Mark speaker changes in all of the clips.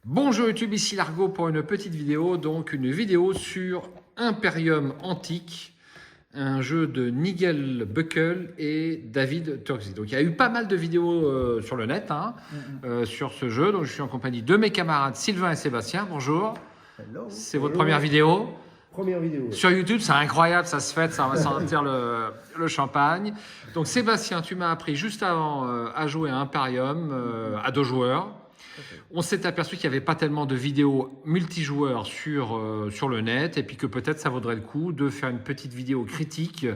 Speaker 1: Bonjour YouTube, ici Largo pour une petite vidéo, donc une vidéo sur Imperium Antique, un jeu de Nigel Buckle et David Turkzy. Donc il y a eu pas mal de vidéos sur le net sur ce jeu, donc je suis en compagnie de mes camarades Sylvain et Sébastien. Bonjour.
Speaker 2: Hello.
Speaker 1: C'est votre première vidéo.
Speaker 2: Première vidéo.
Speaker 1: Sur YouTube, c'est incroyable, ça se fête, ça va sentir le champagne. Donc Sébastien, tu m'as appris juste avant à jouer à Imperium à 2 joueurs. On s'est aperçu qu'il n'y avait pas tellement de vidéos multijoueurs sur le net et puis que peut-être ça vaudrait le coup de faire une petite vidéo critique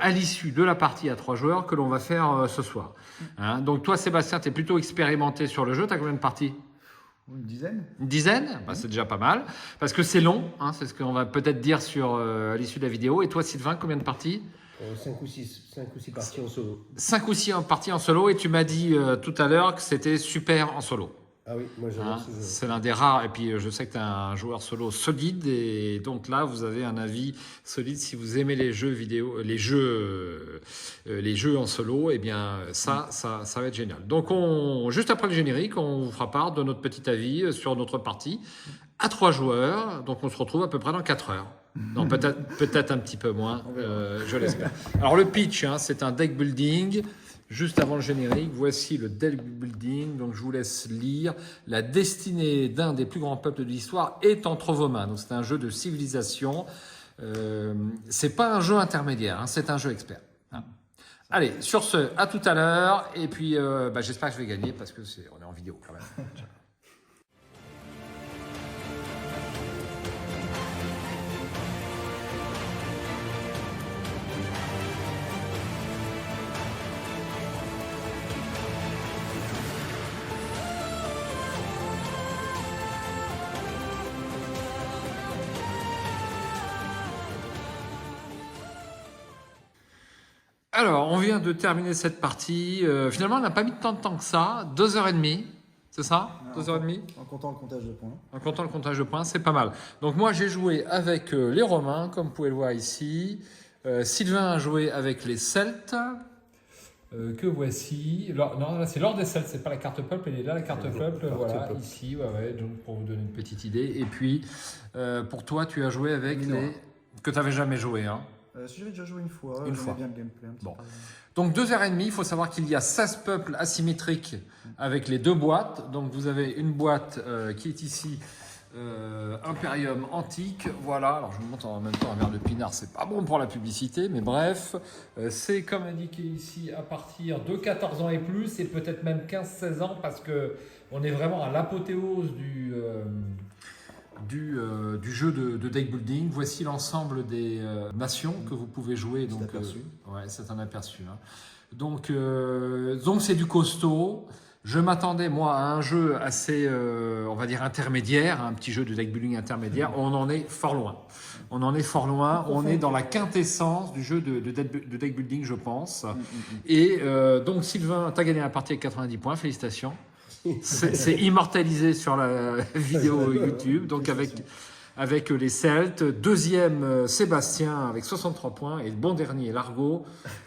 Speaker 1: à l'issue de la partie à 3 joueurs que l'on va faire ce soir. Hein, donc toi Sébastien, tu es plutôt expérimenté sur le jeu, tu as combien de parties ?
Speaker 2: Une dizaine.
Speaker 1: Une dizaine, bah, c'est déjà pas mal, parce que c'est long, hein, c'est ce qu'on va peut-être dire à l'issue de la vidéo. Et toi Sylvain, combien de parties ?
Speaker 2: 5 ou 6 parties en solo.
Speaker 1: 5 ou 6 parties en solo, et tu m'as dit tout à l'heure que c'était super en solo.
Speaker 2: Ah oui, moi j'adore ce jeu.
Speaker 1: C'est l'un des rares, et puis je sais que tu es un joueur solo solide, et donc là vous avez un avis solide si vous aimez les jeux vidéo, les jeux en solo, et bien ça va être génial. Donc juste après le générique, on vous fera part de notre petit avis sur notre partie à 3 joueurs, donc on se retrouve à peu près dans 4 heures. Non, peut-être un petit peu moins, je l'espère. Alors le pitch, c'est un deck building. Juste avant le générique, voici le deck building. Donc je vous laisse lire. La destinée d'un des plus grands peuples de l'histoire est entre vos mains. Donc c'est un jeu de civilisation. C'est pas un jeu intermédiaire, c'est un jeu expert. Allez, sur ce, à tout à l'heure. Et puis j'espère que je vais gagner parce que on est en vidéo quand même. Alors, on vient de terminer cette partie. Finalement, on n'a pas mis tant de temps que ça. 2h30, c'est ça? 2h30?
Speaker 2: En comptant le comptage de points.
Speaker 1: En comptant le comptage de points, c'est pas mal. Donc moi, j'ai joué avec les Romains, comme vous pouvez le voir ici. Sylvain a joué avec les Celtes, que voici. Non, là, c'est l'ordre des Celtes, c'est pas la carte peuple, elle est là, la carte peuple, voilà, ici, ouais, donc pour vous donner une petite idée. Et puis, pour toi, tu as joué avec les... que tu n'avais jamais joué, hein.
Speaker 2: Si j'avais déjà joué une fois,
Speaker 1: Une fois.
Speaker 2: bien le gameplay. Un petit peu.
Speaker 1: Donc 2h30, il faut savoir qu'il y a 16 peuples asymétriques avec les 2 boîtes. Donc vous avez une boîte qui est ici, Imperium Antique. Voilà, alors je vous montre en même temps un verre de pinard, c'est pas bon pour la publicité, mais bref. C'est comme indiqué ici à partir de 14 ans et plus, et peut-être même 15-16 ans, parce que on est vraiment à l'apothéose du jeu de deck building. Voici l'ensemble des nations que vous pouvez jouer. Donc, ouais, c'est un aperçu. Donc c'est du costaud. Je m'attendais moi à un jeu assez, on va dire intermédiaire, un petit jeu de deck building intermédiaire. On en est fort loin. On est dans la quintessence du jeu de deck building, je pense. Et donc Sylvain, tu as gagné la partie avec 90 points. Félicitations. C'est immortalisé sur la vidéo YouTube, donc avec les Celtes. Deuxième, Sébastien avec 63 points. Et le bon dernier, Largo,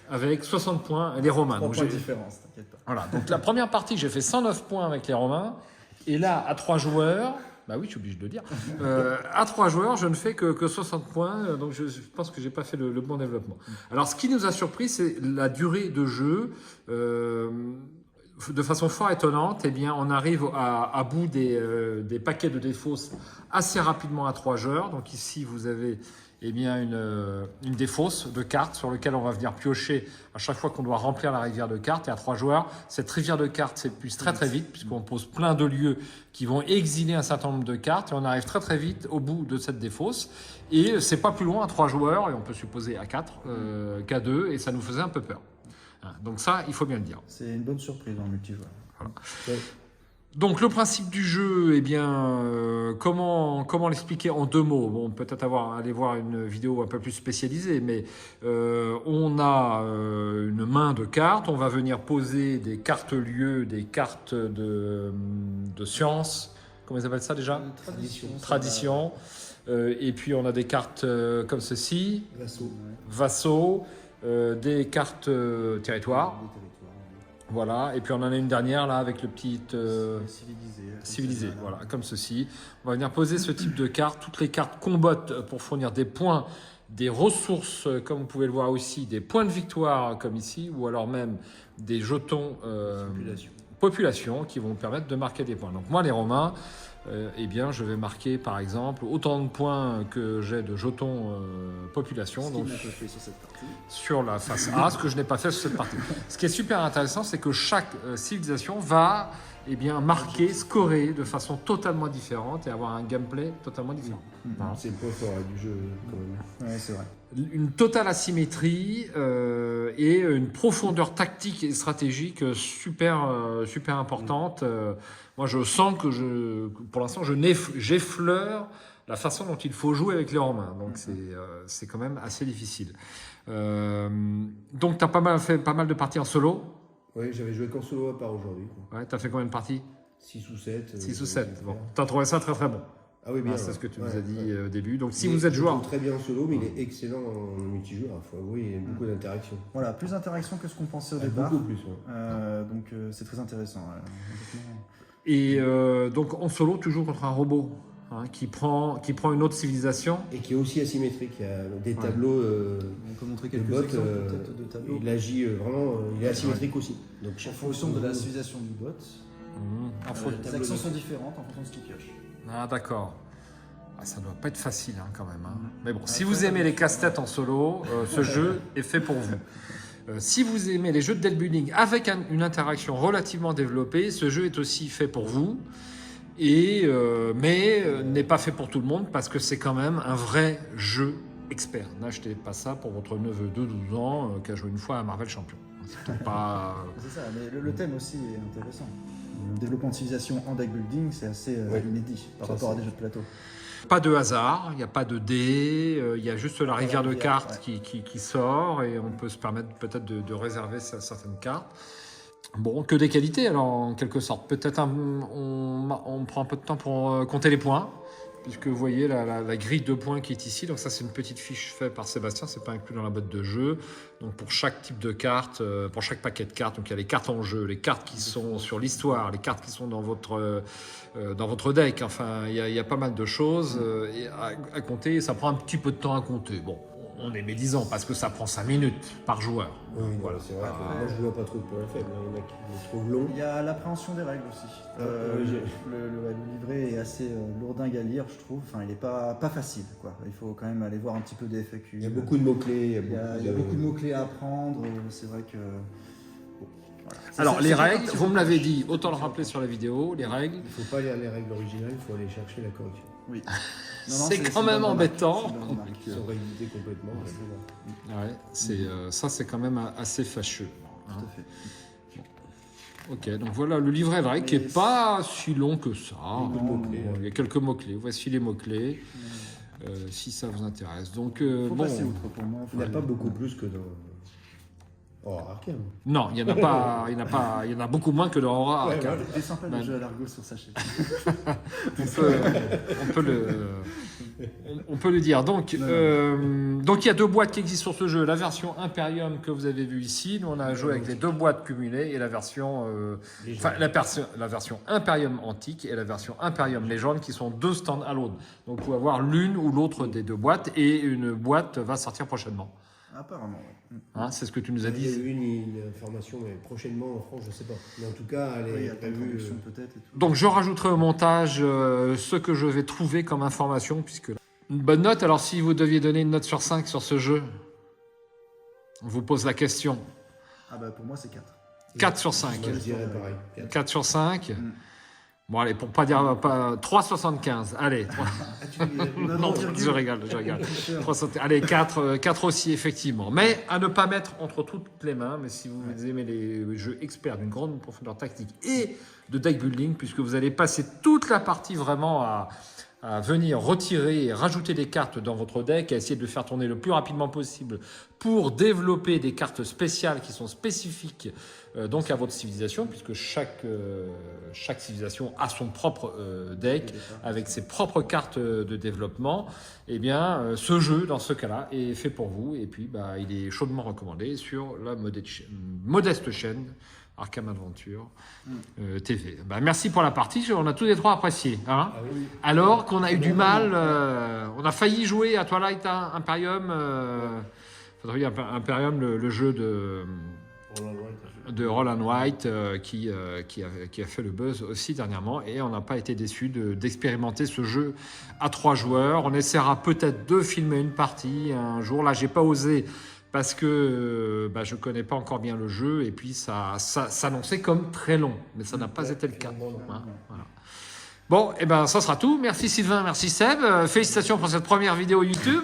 Speaker 1: avec 60 points. Les Romains.
Speaker 2: 3 points de différence, t'inquiète pas.
Speaker 1: Voilà, donc la première partie, j'ai fait 109 points avec les Romains. Et là, à 3 joueurs... Bah oui, je suis obligé de le dire. À 3 joueurs, je ne fais que 60 points, donc je pense que j'ai pas fait le bon développement. Alors, ce qui nous a surpris, c'est la durée de jeu. De façon fort étonnante, eh bien, on arrive à bout des paquets de défausses assez rapidement à 3 joueurs. Donc ici, vous avez bien une défausse de cartes sur laquelle on va venir piocher à chaque fois qu'on doit remplir la rivière de cartes. Et à 3 joueurs, cette rivière de cartes s'épuise très très vite puisqu'on pose plein de lieux qui vont exiler un certain nombre de cartes. Et on arrive très très vite au bout de cette défausse. Et c'est pas plus loin à 3 joueurs, et on peut supposer à 4, qu'à 2, et ça nous faisait un peu peur. Donc ça, il faut bien le dire.
Speaker 2: C'est une bonne surprise en multijoueur.
Speaker 1: Voilà. Ouais. Donc le principe du jeu, eh bien, comment l'expliquer en 2 mots? Bon, peut-être aller voir une vidéo un peu plus spécialisée, mais on a une main de cartes, on va venir poser des cartes lieux, des cartes de science, comment ils appellent ça déjà? Tradition. Et puis on a des cartes comme ceci, vassaux. Des cartes territoires. Voilà, et puis on en a une dernière là avec le petit civilisé,
Speaker 2: Voilà.
Speaker 1: voilà, comme ceci. On va venir poser ce type de cartes. Toutes les cartes combattent pour fournir des points, des ressources, comme vous pouvez le voir aussi, des points de victoire comme ici, ou alors même des jetons population qui vont permettre de marquer des points. Donc moi les Romains, eh bien je vais marquer par exemple autant de points que j'ai de jetons population. Donc
Speaker 2: fait sur cette partie.
Speaker 1: sur la face A, ce que je n'ai pas fait sur cette partie. Ce qui est super intéressant, c'est que chaque civilisation va eh bien, marquer, scorer de façon totalement différente et avoir un gameplay totalement différent. Voilà.
Speaker 3: C'est le point fort du jeu, quand même.
Speaker 2: Ouais, c'est vrai.
Speaker 1: Une totale asymétrie et une profondeur tactique et stratégique super importante. Moi, je sens que pour l'instant, j'effleure la façon dont il faut jouer avec les Romains. Donc, c'est quand même assez difficile. Donc, tu as fait pas mal de parties en solo.
Speaker 3: Oui, j'avais joué qu'en solo à part aujourd'hui.
Speaker 1: Ouais, tu as fait combien de parties?
Speaker 3: 6 ou 7.
Speaker 1: 6 ou 7. Bon. Tu as trouvé ça très très bon.
Speaker 3: Ah oui, bien.
Speaker 1: C'est ce que tu nous
Speaker 3: ouais,
Speaker 1: as dit
Speaker 3: ouais.
Speaker 1: au début. Donc, si
Speaker 3: Il
Speaker 1: vous êtes joueur.
Speaker 3: joue très bien en solo, mais il est excellent en multijoueur. Il faut avouer, il y a beaucoup d'interactions.
Speaker 2: Voilà, plus d'interaction que ce qu'on pensait au
Speaker 3: Ah,
Speaker 2: départ.
Speaker 3: beaucoup plus. Ouais.
Speaker 2: Donc c'est très intéressant. Honnêtement.
Speaker 1: Et donc, en solo, toujours contre un robot hein, qui prend une autre civilisation.
Speaker 3: Et qui est aussi asymétrique. Il y a des tableaux.
Speaker 2: On peut montrer
Speaker 3: de
Speaker 2: quelques
Speaker 3: bot,
Speaker 2: exemples peut-être de tableaux.
Speaker 3: il agit vraiment. Il est asymétrique aussi. Donc,
Speaker 2: En
Speaker 3: chaque
Speaker 2: fonction de la civilisation du bot, les actions sont différentes en fonction de ce qu'il pioche.
Speaker 1: Ah, d'accord. Ah, ça doit pas être facile hein, quand même. Hein. Mais bon, si
Speaker 2: Après,
Speaker 1: vous aimez les casse-têtes en solo, ce jeu est fait pour vous. Si vous aimez les jeux de deck building avec une interaction relativement développée, ce jeu est aussi fait pour vous. Mais n'est pas fait pour tout le monde parce que c'est quand même un vrai jeu expert. N'achetez pas ça pour votre neveu de 12 ans qui a joué une fois à Marvel Champion. C'est pas...
Speaker 2: C'est ça, mais le thème aussi est intéressant. Le développement de civilisation en deck building, c'est assez inédit par rapport à des jeux de plateau.
Speaker 1: Pas de hasard, il n'y a pas de dés, il y a juste la rivière de cartes qui sort et on peut se permettre peut-être de réserver certaines cartes. Bon, que des qualités alors en quelque sorte. Peut-être on prend un peu de temps pour compter les points, puisque vous voyez la grille de points qui est ici. Donc ça c'est une petite fiche faite par Sébastien, c'est pas inclus dans la boîte de jeu. Donc pour chaque type de carte, pour chaque paquet de cartes, donc il y a les cartes en jeu, les cartes qui sont sur l'histoire, les cartes qui sont dans votre deck. Enfin, il y a pas mal de choses à compter. Ça prend un petit peu de temps à compter. Bon, on est médisant parce que ça prend 5 minutes par joueur.
Speaker 3: Oui,
Speaker 1: Voilà.
Speaker 3: c'est vrai. Moi, je ne vois pas trop de points faibles. Il y en a qui le trouvent long.
Speaker 2: Il y a l'appréhension des règles aussi. Le livret est assez lourdingue à lire, je trouve. Enfin, il n'est pas facile, quoi. Il faut quand même aller voir un petit peu des FAQ.
Speaker 3: Il y a beaucoup de mots-clés.
Speaker 2: Il y a beaucoup de mots-clés à apprendre. C'est vrai que... Bon, voilà.
Speaker 1: Alors, les
Speaker 2: C'est
Speaker 1: règles,
Speaker 2: parti,
Speaker 1: vous me l'avez dit, autant le rappeler sur la vidéo, les règles.
Speaker 3: Il ne faut pas lire les règles originales, il faut aller chercher la correction.
Speaker 2: Oui.
Speaker 1: C'est quand même embêtant.
Speaker 3: Ils sont réédités complètement.
Speaker 1: Ouais, ça c'est quand même assez fâcheux.
Speaker 2: Tout à fait.
Speaker 1: Ok, donc voilà le livret vrai qui n'est pas si long que ça.
Speaker 3: Beaucoup de mots-clés.
Speaker 1: Bon, il y a quelques mots-clés. Voici les mots-clés, si ça vous intéresse. Donc,
Speaker 2: Faut
Speaker 1: bon.
Speaker 2: passer outre pour moi.
Speaker 3: Il n'y a pas beaucoup plus que dans... Oh, Arkham.
Speaker 1: Non, il y en a pas, il y en a beaucoup moins que dans Aura.
Speaker 3: Ouais,
Speaker 1: Arkham.
Speaker 2: Des sympas de jeux à l'argot sur sa chaîne.
Speaker 1: On peut le dire. Donc, il y a 2 boîtes qui existent sur ce jeu. La version Imperium que vous avez vue ici. Nous, on a joué avec les 2 boîtes cumulées et la version, la version Imperium Antique et la version Imperium Légende qui sont 2 stand-alone. Donc, vous pouvez avoir l'une ou l'autre des 2 boîtes et une boîte va sortir prochainement.
Speaker 2: Apparemment, oui.
Speaker 1: Hein, c'est ce que tu nous as
Speaker 3: Il y a
Speaker 1: dit.
Speaker 3: eu une information, mais prochainement en France, je ne sais pas. Mais en tout cas, elle
Speaker 2: Oui, il y
Speaker 3: est
Speaker 2: a pas de
Speaker 3: prévue.
Speaker 2: traduction peut-être. Et tout.
Speaker 1: Donc, je rajouterai au montage ce que je vais trouver comme information puisque une bonne note. Alors, si vous deviez donner une note sur 5 sur ce jeu, on vous pose la question.
Speaker 2: Ah bah pour moi c'est 4.
Speaker 1: 4 sur 5.
Speaker 3: Moi, je dirais pareil.
Speaker 1: 4 sur 5. Bon, allez, pour pas dire 3,75. Allez, 3. Non, je rigole. 3,75. Allez, 4 aussi, effectivement. Mais à ne pas mettre entre toutes les mains. Mais si vous aimez les jeux experts d'une grande profondeur tactique et de deck building, puisque vous allez passer toute la partie vraiment à venir retirer et rajouter des cartes dans votre deck, à essayer de le faire tourner le plus rapidement possible pour développer des cartes spéciales qui sont spécifiques donc à votre civilisation, puisque chaque civilisation a son propre deck avec ses propres cartes de développement. Eh bien, ce jeu, dans ce cas-là, est fait pour vous et puis il est chaudement recommandé sur la modeste chaîne Arkham Adventure TV. Bah, merci pour la partie, on a tous les trois apprécié. Hein,
Speaker 3: Ah oui.
Speaker 1: alors qu'on a eu du mal, on a failli jouer à Twilight Imperium, Imperium, le jeu de Roland White qui a fait le buzz aussi dernièrement, et on n'a pas été déçus d'expérimenter ce jeu à 3 joueurs. On essaiera peut-être de filmer une partie un jour. Là, j'ai pas osé parce que je connais pas encore bien le jeu, et puis ça s'annonçait comme très long, mais ça n'a pas été le cas. Hein, voilà. Bon, et ça sera tout. Merci Sylvain, merci Seb. Félicitations pour cette première vidéo YouTube.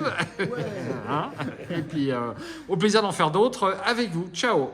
Speaker 1: Hein, et puis au plaisir d'en faire d'autres avec vous. Ciao.